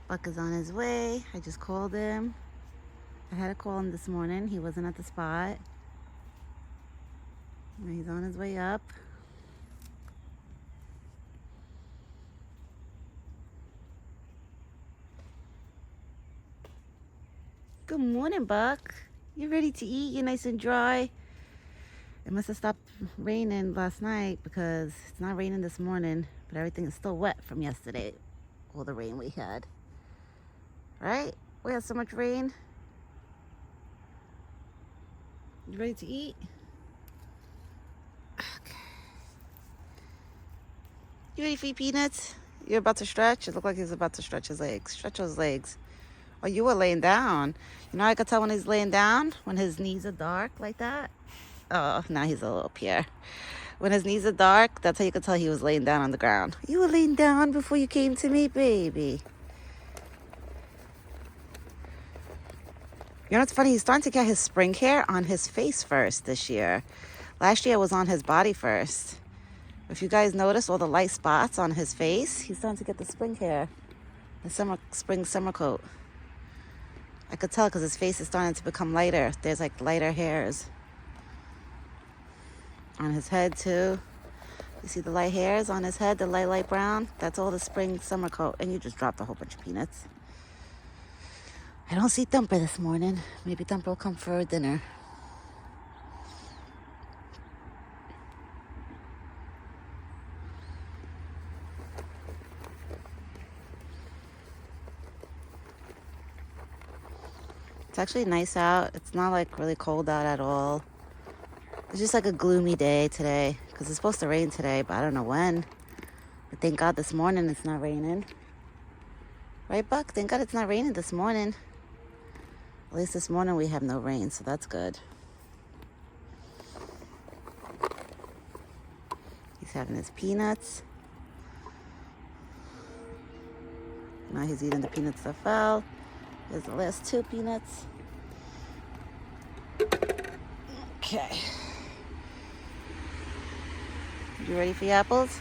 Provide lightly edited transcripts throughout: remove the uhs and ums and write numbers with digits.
Buck is on his way. I just called him. I had to call him this morning. He wasn't at the spot. He's on his way up. Good morning, Buck. You ready to eat? You're nice and dry. It must have stopped raining last night because it's not raining this morning, but everything is still wet from yesterday. All the rain we had. Right? We had so much rain. You ready to eat? Okay. You ready for your peanuts? You're about to stretch? It looked like he's about to stretch his legs. Stretch those legs. Oh, you were laying down. You know I could tell when he's laying down? When his knees are dark like that? Oh, now he's a little Pierre. When his knees are dark, that's how you could tell he was laying down on the ground. You were laying down before you came to me, baby. You know what's funny? He's starting to get his spring hair on his face first this year. Last year it was on his body first. If you guys notice all the light spots on his face, he's starting to get the spring hair. The spring summer coat. I could tell because his face is starting to become lighter. There's like lighter hairs on his head too. You see the light hairs on his head, the light brown? That's all the spring summer coat. And you just dropped a whole bunch of peanuts. I don't see Thumper this morning. Maybe Thumper will come for dinner. It's actually nice out. It's not like really cold out at all. It's just like a gloomy day today because it's supposed to rain today, but I don't know when. But thank God this morning it's not raining. Right, Buck? Thank God it's not raining this morning. At least this morning we have no rain, so that's good. He's having his peanuts. Now he's eating the peanuts that fell. Here's the last 2 peanuts. Okay. You ready for your apples?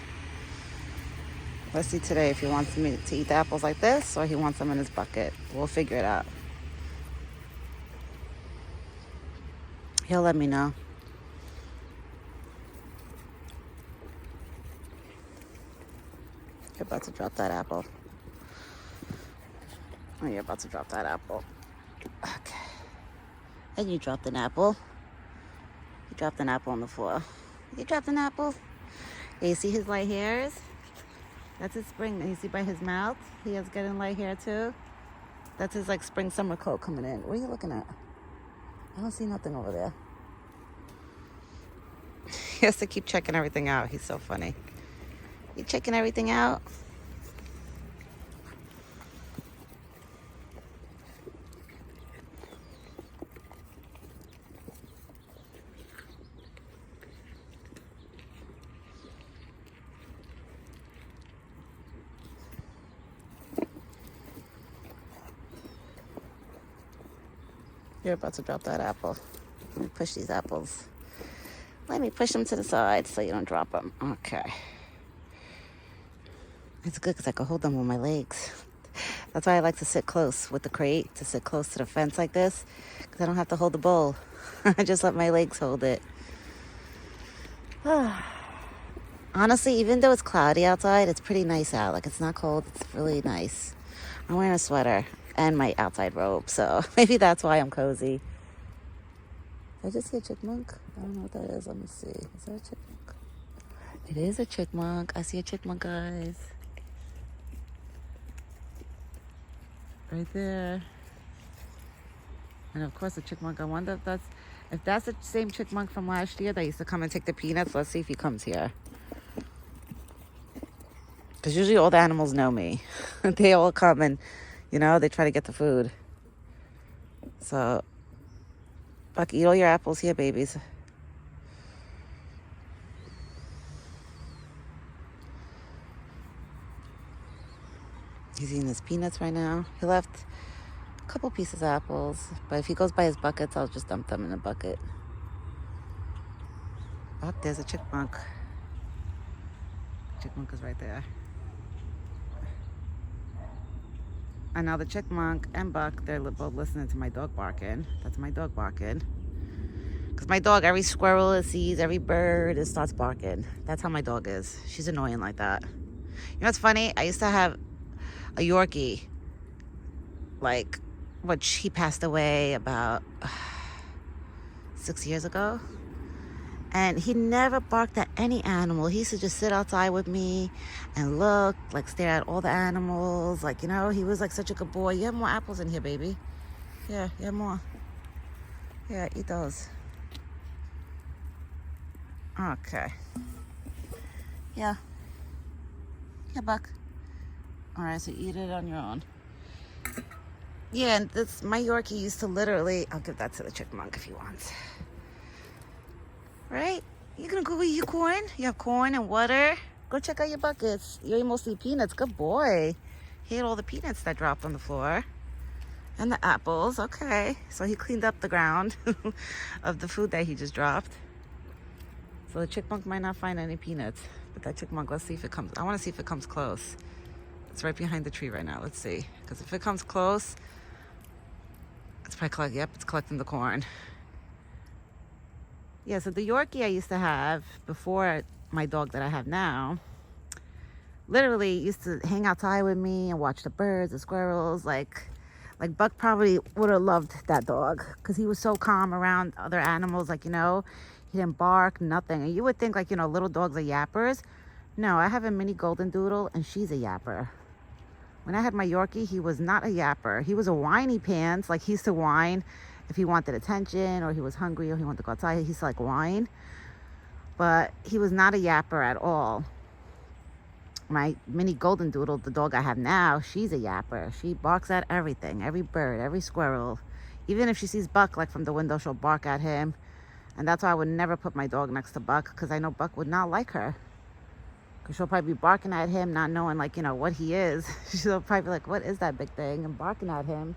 Let's see today if he wants me to eat the apples like this or he wants them in his bucket. We'll figure it out. He'll let me know. You're about to drop that apple. Oh, you're about to drop that apple. Okay. And you dropped an apple. You dropped an apple on the floor. You dropped an apple. Yeah, you see his light hairs? That's his spring. You see by his mouth? He has getting light hair too. That's his like spring summer coat coming in. What are you looking at? I don't see nothing over there. He has to keep checking everything out. He's so funny. You checking everything out? You're about to drop that apple. Let me push these apples. Let me push them to the side so you don't drop them. Okay. It's good because I can hold them with my legs. That's why I like to sit close with the crate, to sit close to the fence like this, because I don't have to hold the bowl. I just let my legs hold it. Honestly, even though it's cloudy outside, it's pretty nice out. Like, it's not cold. It's really nice. I'm wearing a sweater and my outside robe, so maybe that's why I'm cozy. Did I just see a chipmunk? I don't know what that is. Let me see. Is that a chipmunk? It is a chipmunk. I see a chipmunk, guys. Right there. And of course, the chipmunk. I wonder if that's the same chipmunk from last year that used to come and take the peanuts. Let's see if he comes here. Because usually all the animals know me. They all come and, they try to get the food. So, Buck, eat all your apples here, babies. He's eating his peanuts right now. He left a couple pieces of apples. But if he goes by his buckets, I'll just dump them in a bucket. Oh, there's a chipmunk. Chipmunk is right there. And now the chipmunk and Buck, they're both listening to my dog barking. That's my dog barking. Because my dog, every squirrel it sees, every bird, it starts barking. That's how my dog is. She's annoying like that. You know what's funny? I used to have a Yorkie, like, which he passed away about 6 years ago. And he never barked at any animal. He used to just sit outside with me and look, like stare at all the animals. Like, you know, he was like such a good boy. You have more apples in here, baby. Yeah, you have more. Yeah, eat those. Okay. Yeah. Yeah, Buck. All right, so eat it on your own. Yeah, and this, my Yorkie used to literally, I'll give that to the chipmunk if he wants. Right? You gonna go eat your corn? You have corn and water? Go check out your buckets. You ate mostly peanuts. Good boy. He ate all the peanuts that dropped on the floor. And the apples. Okay. So he cleaned up the ground of the food that he just dropped. So the chipmunk might not find any peanuts. But that chipmunk, let's see if it comes. I want to see if it comes close. It's right behind the tree right now. Let's see. Because if it comes close, it's probably collecting. Yep, it's collecting the corn. Yeah, so the Yorkie I used to have before my dog that I have now, literally used to hang outside with me and watch the birds, the squirrels. Like Buck probably would have loved that dog because he was so calm around other animals. Like, you know, he didn't bark, nothing. And you would think, like, you know, little dogs are yappers. No, I have a mini golden doodle and she's a yapper. When I had my Yorkie, he was not a yapper. He was a whiny pants. Like, he used to whine if he wanted attention or he was hungry or he wanted to go outside. He used to like whine. But he was not a yapper at all. My mini golden doodle, the dog I have now, she's a yapper. She barks at everything, every bird, every squirrel. Even if she sees Buck, like from the window, she'll bark at him. And that's why I would never put my dog next to Buck, because I know Buck would not like her. Because she'll probably be barking at him, not knowing, like, you know, what he is. She'll probably be like, what is that big thing? And barking at him.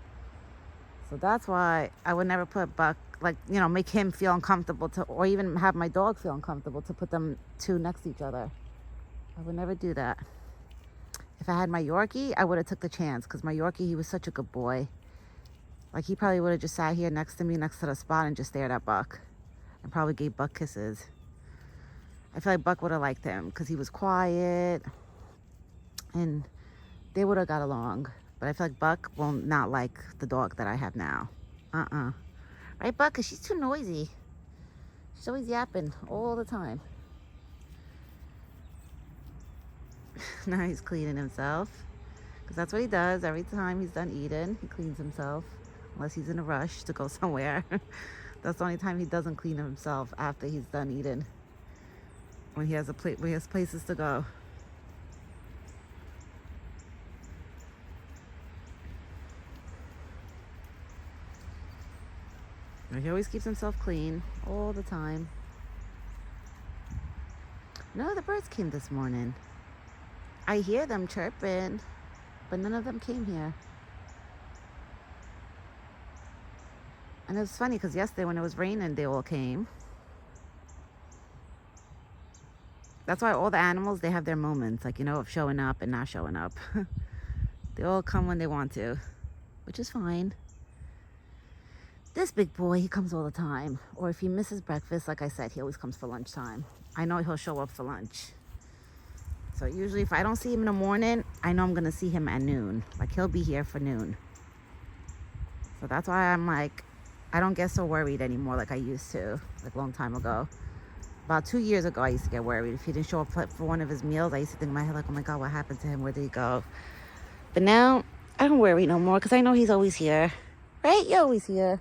So that's why I would never put Buck, like, you know, make him feel uncomfortable to, or even have my dog feel uncomfortable to put them two next to each other. I would never do that. If I had my Yorkie, I would have took the chance, because my Yorkie, he was such a good boy. Like, he probably would have just sat here next to me, next to the spot, and just stared at Buck. And probably gave Buck kisses. I feel like Buck would have liked him, because he was quiet. And they would have got along. But I feel like Buck will not like the dog that I have now. Right, Buck? Because she's too noisy. She's always yapping all the time. Now he's cleaning himself. Because that's what he does. Every time he's done eating, he cleans himself. Unless he's in a rush to go somewhere. That's the only time he doesn't clean himself, after he's done eating. When he has when he has places to go. He always keeps himself clean all the time. None of the birds came this morning. I hear them chirping, but none of them came here. And it was funny because yesterday when it was raining, they all came. That's why all the animals, they have their moments, like, you know, of showing up and not showing up. They all come when they want to, which is fine. This big boy, he comes all the time. Or if he misses breakfast, like I said, he always comes for lunchtime. I know he'll show up for lunch. So usually if I don't see him in the morning, I know I'm going to see him at noon. Like, he'll be here for noon. So that's why I'm like, I don't get so worried anymore like I used to, like a long time ago. About 2 years ago, I used to get worried. If he didn't show up for one of his meals, I used to think in my head, like, oh my God, what happened to him? Where did he go? But now, I don't worry no more because I know he's always here. Right? You're always here.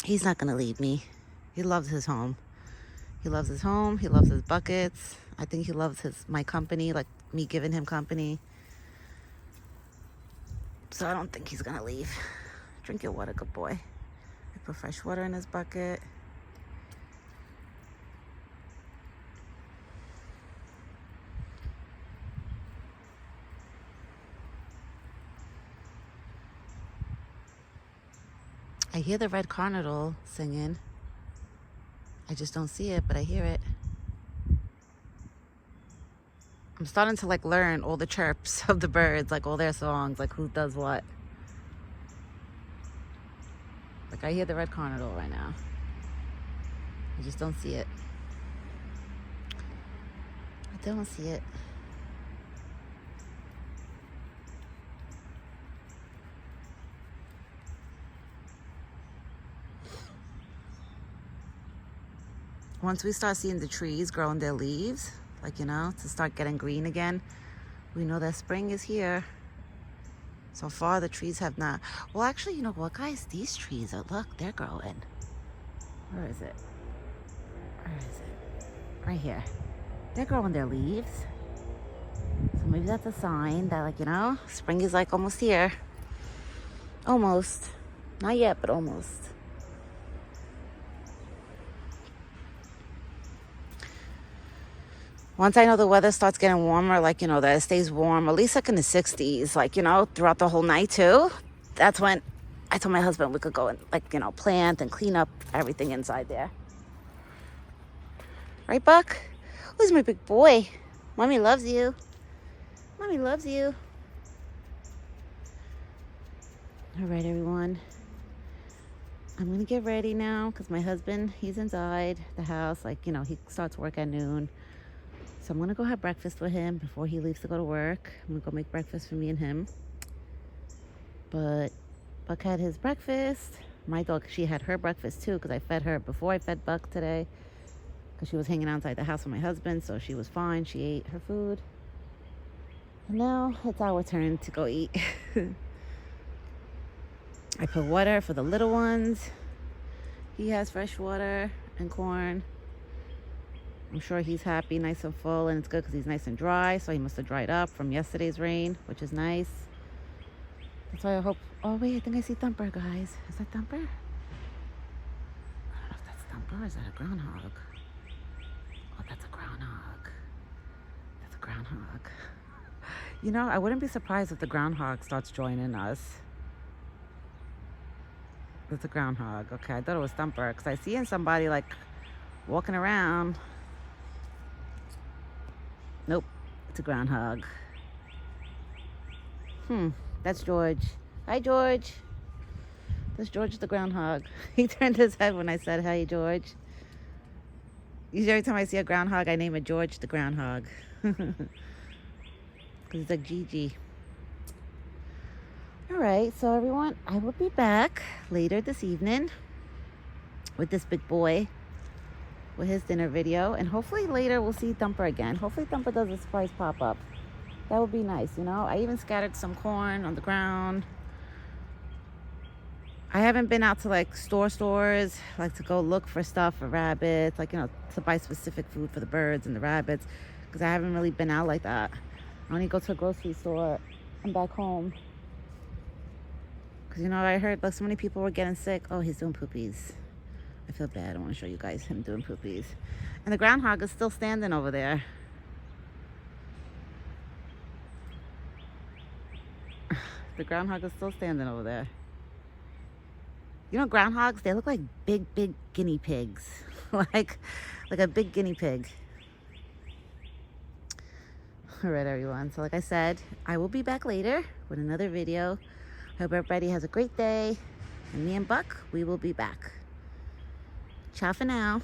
He's not going to leave me. He loves his home. He loves his home. He loves his buckets. I think he loves my company, like me giving him company. So I don't think he's going to leave. Drink your water, good boy. I put fresh water in his bucket. I hear the red cardinal singing. I just don't see it, but I hear it. I'm starting to like learn all the chirps of the birds, like all their songs, like who does what. Like I hear the red cornadole right now. I just don't see it. I don't see it. Once we start seeing the trees growing their leaves, like, you know, to start getting green again, we know that spring is here. So far, the trees have not. Well, actually, you know what, guys? These trees are, look, they're growing. Where is it? Where is it? Right here. They're growing their leaves. So maybe that's a sign that, like, you know, spring is like almost here. Almost. Not yet, but almost. Once I know the weather starts getting warmer, like, you know, that it stays warm, at least like in the 60s, like, you know, throughout the whole night too, that's when I told my husband we could go and, like, you know, plant and clean up everything inside there. Right, Buck? Who's my big boy? Mommy loves you. Mommy loves you. All right, everyone. I'm going to get ready now because my husband, he's inside the house. Like, you know, he starts work at noon. So I'm going to go have breakfast with him before he leaves to go to work. I'm going to go make breakfast for me and him. But Buck had his breakfast. My dog, she had her breakfast too because I fed her before I fed Buck today because she was hanging outside the house with my husband. So she was fine. She ate her food. And now it's our turn to go eat. I put water for the little ones. He has fresh water and corn. I'm sure he's happy, nice and full, and it's good because he's nice and dry. So he must have dried up from yesterday's rain, which is nice. That's why I hope. Oh wait, I think I see Thumper, guys. Is that Thumper? I don't know if that's Thumper or is that a groundhog? Oh, that's a groundhog. That's a groundhog. You know, I wouldn't be surprised if the groundhog starts joining us. It's a groundhog. Okay, I thought it was Thumper because I see somebody like walking around. Nope, it's a groundhog. That's George. Hi, George. That's George the groundhog. He turned his head when I said, "Hey, George." Usually every time I see a groundhog, I name it George the groundhog. Because it's like Gigi. All right, so everyone, I will be back later this evening with this big boy with his dinner video, and hopefully later we'll see Thumper again. Hopefully Thumper does a surprise pop-up. That would be nice, you know. I even scattered some corn on the ground. I haven't been out to like stores like to go look for stuff for rabbits, like, you know, to buy specific food for the birds and the rabbits, because I haven't really been out like that. I only go to a grocery store and back home. Because, you know, I heard like so many people were getting sick. Oh, he's doing poopies. I feel bad. I want to show you guys him doing poopies. And the groundhog is still standing over there. The groundhog is still standing over there. You know, groundhogs, they look like big guinea pigs. like a big guinea pig. All right, everyone. So like I said, I will be back later with another video. Hope everybody has a great day. And me and Buck, we will be back. Ciao for now.